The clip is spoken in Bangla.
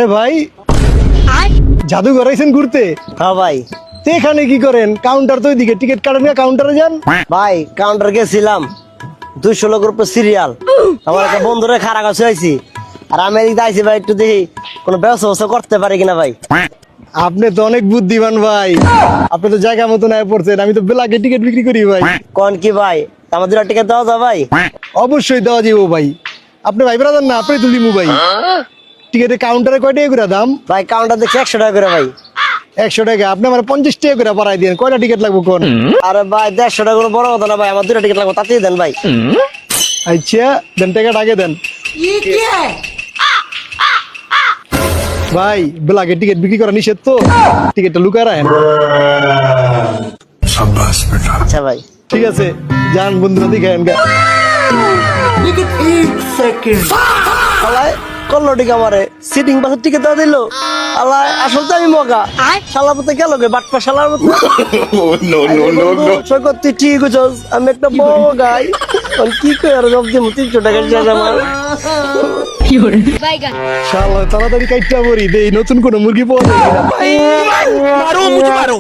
আরে ভাই জাদুঘর আইছেন ঘুরতে? হ্যাঁ ভাই। তো এখানে কি করেন? কাউন্টার তো ওইদিকে, টিকিট কাটেন না, কাউন্টারে যান। ভাই কাউন্টার গেছিলাম, 200 লোকের উপর সিরিয়াল। আমার একটা বন্ধুরে খারাপ কাছে আইছি, আর আমি এদিকে আইছি ভাই, একটু দেখি কোনো ব্যবস্থা করতে পারি কিনা ভাই। আপনি তো অনেক বুদ্ধিমান ভাই, আপনি তো জায়গা মতো নাই পড়ছেন। আমি তো বেলাকে টিকিট বিক্রি করি ভাই। কোন কি ভাই, আমাদের টিকিট দেওয়া যায় ভাই? অবশ্যই দেওয়া যাবো ভাই। আপনি ভাই ব্রাদার না, আপনি তুলিমু ভাই। টিকিটের কাউন্টারে কয় টাকা করে দাম? ভাই কাউন্টার দেখছি 100 টাকা করে ভাই। 100 টাকা? আপনি আমার 50 টাকা করে বাড়াই দেন। কয়টা টিকিট লাগবো কোন? আরে ভাই 150 টাকা কোনো বড় কথা না ভাই, আমার 2টা টিকিট লাগবে, তাতেই দেন ভাই। আচ্ছা দেন, টাকাটা আগে দেন ভাই। বেলাকে টিকিট বিক্রি করা নিষেধ তো, টিকিটটা লুকায় রাখেন। আচ্ছা ভাই। ঠিক আছে, যান বন্ধুরা দেখেন গা। শালায় করলো ঠিক আমারে, সিটিং বাসের টিকিট দেওয়া দিল। আল্লাহ আসল তো আমি মগা, শালা মতো গেল গে বাটপা শালার মতো। সৈকত তুই ঠিক বুঝছস, আমি একটা বড় গাই, কি করে আর জব দিমু 300 টাকা শেষ আমার। শালা তাড়াতাড়ি কাইটটা পড়ি দেই, নতুন কোন মুরগি পাওয়া যায় কিনা। मारो मुझे मारो।